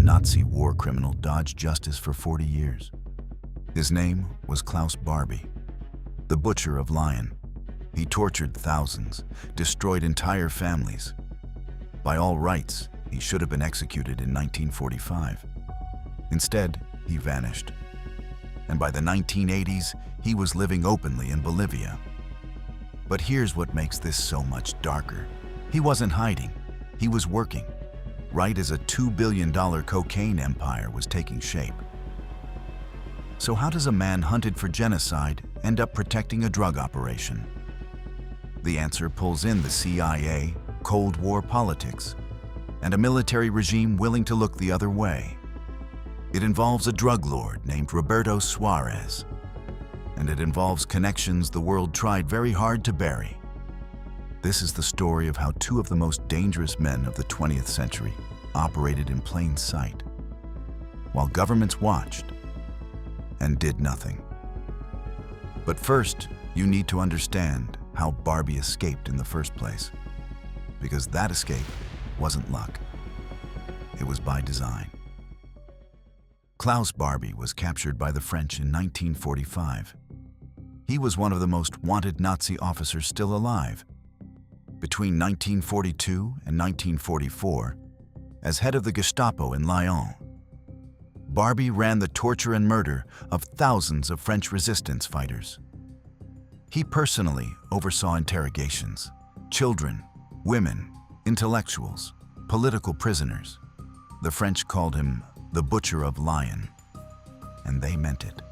Nazi war criminal dodged justice for 40 years. His name was Klaus Barbie, the butcher of Lyon. He tortured thousands, destroyed entire families. By all rights, he should have been executed in 1945. Instead, he vanished. And by the 1980s, he was living openly in Bolivia. But here's what makes this so much darker. He wasn't hiding. He was working, right as a $2 billion cocaine empire was taking shape. So how does a man hunted for genocide end up protecting a drug operation? The answer pulls in the CIA, Cold War politics, and a military regime willing to look the other way. It involves a drug lord named Roberto Suárez, and it involves connections the world tried very hard to bury. This is the story of how two of the most dangerous men of the 20th century operated in plain sight, while governments watched and did nothing. But first, you need to understand how Barbie escaped in the first place, because that escape wasn't luck. It was by design. Klaus Barbie was captured by the French in 1945. He was one of the most wanted Nazi officers still alive. Between 1942 and 1944, as head of the Gestapo in Lyon, Barbie ran the torture and murder of thousands of French resistance fighters. He personally oversaw interrogations, children, women, intellectuals, political prisoners. The French called him the Butcher of Lyon, and they meant it.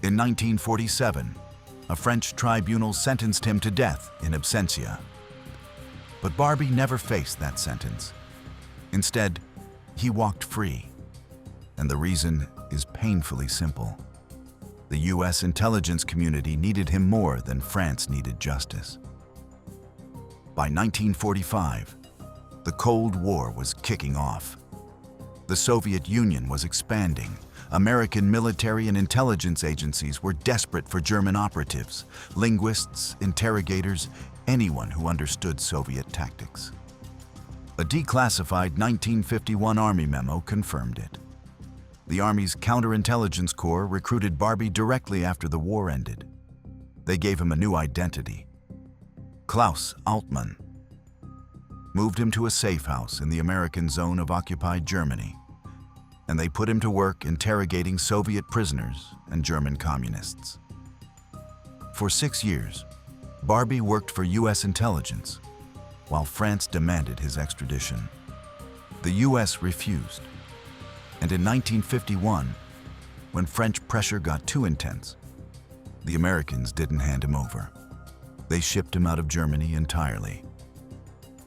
In 1947, a French tribunal sentenced him to death in absentia. But Barbie never faced that sentence. Instead, he walked free. And the reason is painfully simple. The US intelligence community needed him more than France needed justice. By 1945, the Cold War was kicking off. The Soviet Union was expanding. American military and intelligence agencies were desperate for German operatives, linguists, interrogators, anyone who understood Soviet tactics. A declassified 1951 Army memo confirmed it. The Army's Counterintelligence Corps recruited Barbie directly after the war ended. They gave him a new identity, Klaus Altmann. Moved him to a safe house in the American zone of occupied Germany, and they put him to work interrogating Soviet prisoners and German communists. For 6 years, Barbie worked for US intelligence, while France demanded his extradition. The US refused, and in 1951, when French pressure got too intense, the Americans didn't hand him over. They shipped him out of Germany entirely.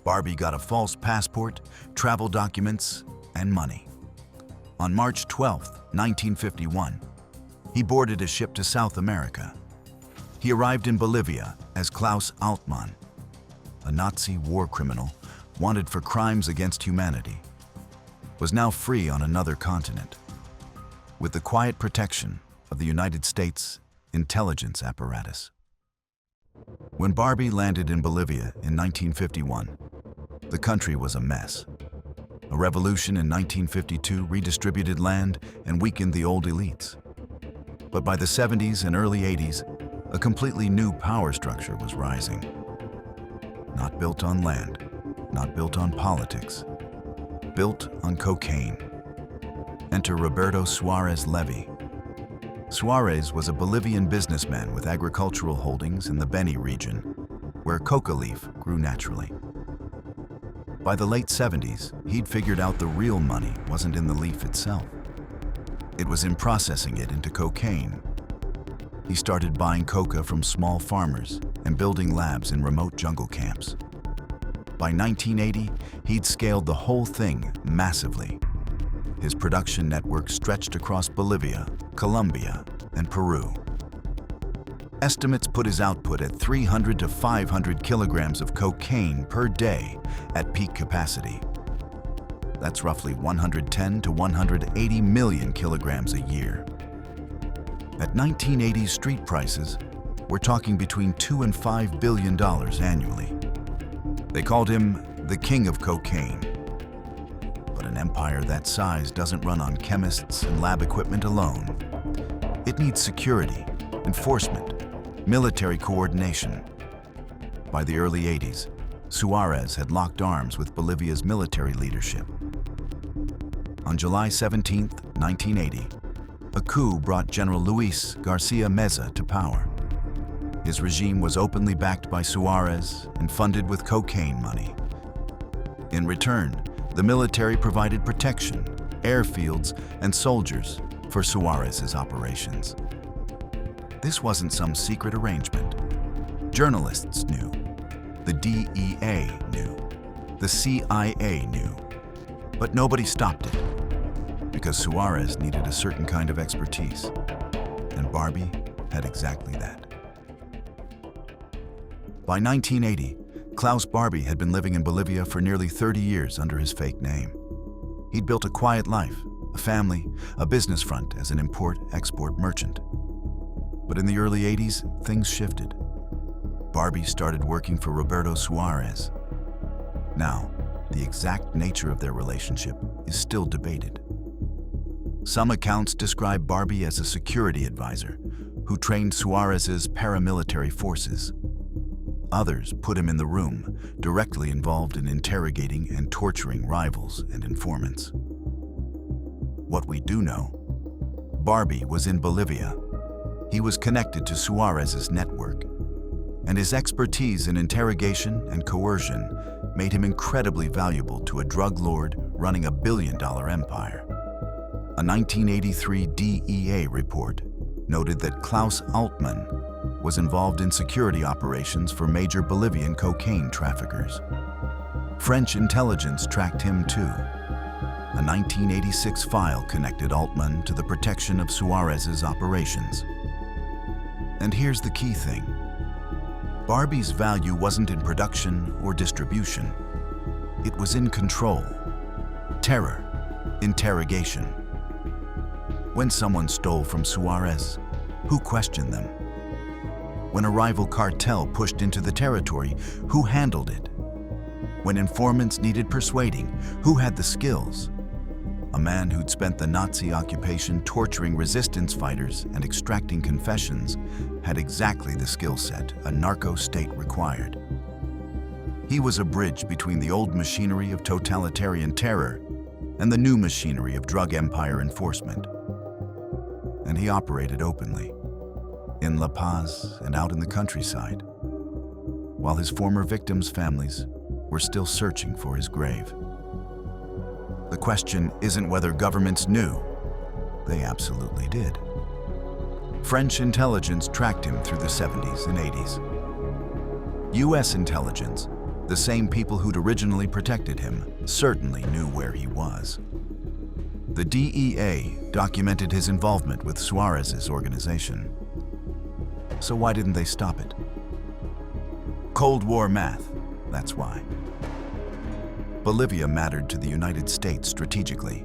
Barbie got a false passport, travel documents, and money. On March 12, 1951, he boarded a ship to South America. He arrived in Bolivia as Klaus Altmann, a Nazi war criminal wanted for crimes against humanity, was now free on another continent, with the quiet protection of the United States intelligence apparatus. When Barbie landed in Bolivia in 1951, the country was a mess. A revolution in 1952 redistributed land and weakened the old elites. But by the 70s and early 80s, a completely new power structure was rising. Not built on land, not built on politics, built on cocaine. Enter Roberto Suárez Levy. Suárez was a Bolivian businessman with agricultural holdings in the Beni region, where coca leaf grew naturally. By the late 70s, he'd figured out the real money wasn't in the leaf itself. It was in processing it into cocaine. He started buying coca from small farmers and building labs in remote jungle camps. By 1980, he'd scaled the whole thing massively. His production network stretched across Bolivia, Colombia, and Peru. Estimates put his output at 300 to 500 kilograms of cocaine per day at peak capacity. That's roughly 110 to 180 million kilograms a year. At 1980s street prices, we're talking between $2 and $5 billion annually. They called him the king of cocaine. But But an empire that size doesn't run on chemists and lab equipment alone. It needs security, enforcement, military coordination. By the early 80s, Suárez had locked arms with Bolivia's military leadership. On July 17, 1980, a coup brought General Luis Garcia Meza to power. His regime was openly backed by Suárez and funded with cocaine money. In return, the military provided protection, airfields, and soldiers for Suárez's operations. This wasn't some secret arrangement. Journalists knew. The DEA knew. The CIA knew. But nobody stopped it, because Suárez needed a certain kind of expertise, and Barbie had exactly that. By 1980, Klaus Barbie had been living in Bolivia for nearly 30 years under his fake name. He'd built a quiet life, a family, a business front as an import-export merchant. But in the early 80s, things shifted. Barbie started working for Roberto Suárez. Now, the exact nature of their relationship is still debated. Some accounts describe Barbie as a security advisor who trained Suárez's paramilitary forces. Others put him in the room, directly involved in interrogating and torturing rivals and informants. What we do know, Barbie was in Bolivia. He was connected to Suárez's network, and his expertise in interrogation and coercion made him incredibly valuable to a drug lord running a billion-dollar empire. A 1983 DEA report noted that Klaus Altmann was involved in security operations for major Bolivian cocaine traffickers. French intelligence tracked him too. A 1986 file connected Altmann to the protection of Suárez's operations. And here's the key thing. Barbie's value wasn't in production or distribution. It was in control, terror, interrogation. When someone stole from Suárez, who questioned them? When a rival cartel pushed into the territory, who handled it? When informants needed persuading, who had the skills? A man who'd spent the Nazi occupation torturing resistance fighters and extracting confessions had exactly the skill set a narco-state required. He was a bridge between the old machinery of totalitarian terror and the new machinery of drug empire enforcement. And he operated openly, in La Paz and out in the countryside, while his former victims' families were still searching for his grave. The question isn't whether governments knew. They absolutely did. French intelligence tracked him through the 70s and 80s. US intelligence, the same people who'd originally protected him, certainly knew where he was. The DEA documented his involvement with Suárez's organization. So why didn't they stop it? Cold War math, that's why. Bolivia mattered to the United States strategically,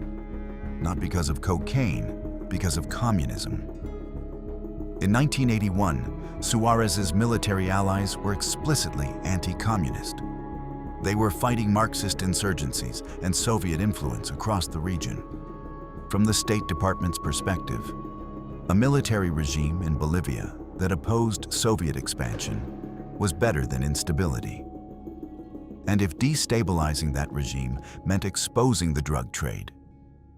not because of cocaine, because of communism. In 1981, Suárez's military allies were explicitly anti-communist. They were fighting Marxist insurgencies and Soviet influence across the region. From the State Department's perspective, a military regime in Bolivia that opposed Soviet expansion was better than instability. And if destabilizing that regime meant exposing the drug trade,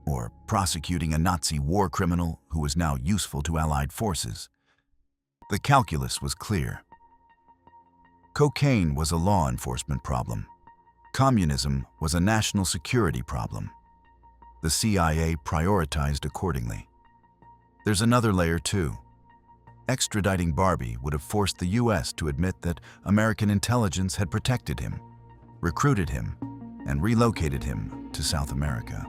or prosecuting a Nazi war criminal who was now useful to Allied forces, the calculus was clear. Cocaine was a law enforcement problem. Communism was a national security problem. The CIA prioritized accordingly. There's another layer too. Extraditing Barbie would have forced the US to admit that American intelligence had protected him, recruited him, and relocated him to South America.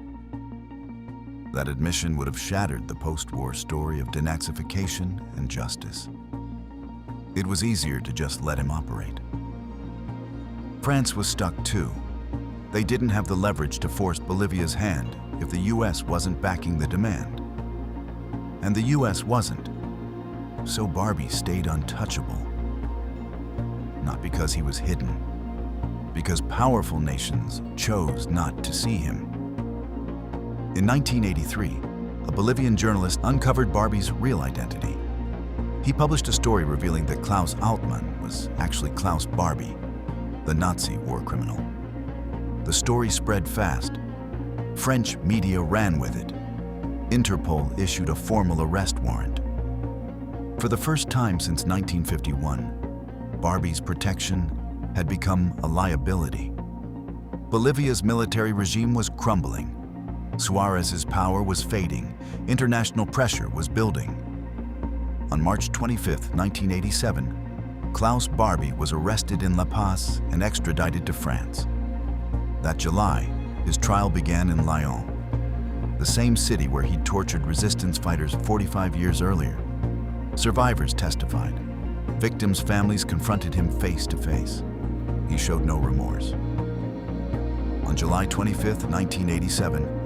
That admission would have shattered the post-war story of denazification and justice. It was easier to just let him operate. France was stuck too. They didn't have the leverage to force Bolivia's hand if the US wasn't backing the demand. And the US wasn't. So Barbie stayed untouchable. Not because he was hidden, because powerful nations chose not to see him. In 1983, a Bolivian journalist uncovered Barbie's real identity. He published a story revealing that Klaus Altmann was actually Klaus Barbie, the Nazi war criminal. The story spread fast. French media ran with it. Interpol issued a formal arrest warrant. For the first time since 1951, Barbie's protection had become a liability. Bolivia's military regime was crumbling. Suárez's power was fading. International pressure was building. On March 25, 1987, Klaus Barbie was arrested in La Paz and extradited to France. That July, his trial began in Lyon, the same city where he'd tortured resistance fighters 45 years earlier. Survivors testified. Victims' families confronted him face to face. He showed no remorse. On July 25, 1987,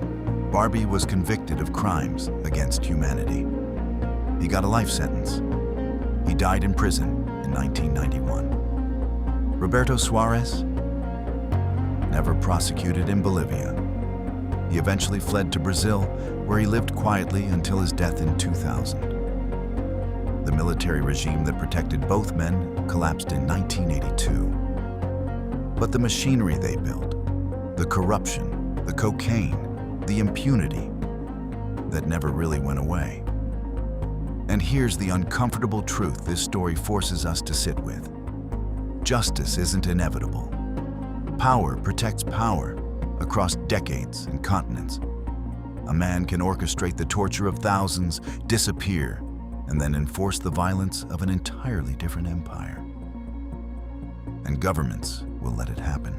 Barbie was convicted of crimes against humanity. He got a life sentence. He died in prison in 1991. Roberto Suárez, never prosecuted in Bolivia. He eventually fled to Brazil, where he lived quietly until his death in 2000. The military regime that protected both men collapsed in 1982. But the machinery they built, the corruption, the cocaine, the impunity, that never really went away. And here's the uncomfortable truth this story forces us to sit with. Justice isn't inevitable. Power protects power across decades and continents. A man can orchestrate the torture of thousands, disappear, and then enforce the violence of an entirely different empire. And governments will let it happen,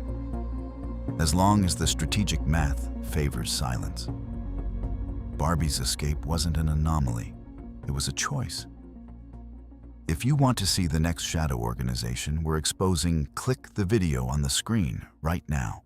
as long as the strategic math favors silence. Barbie's escape wasn't an anomaly. It was a choice. If you want to see the next shadow organization we're exposing, click the video on the screen right now.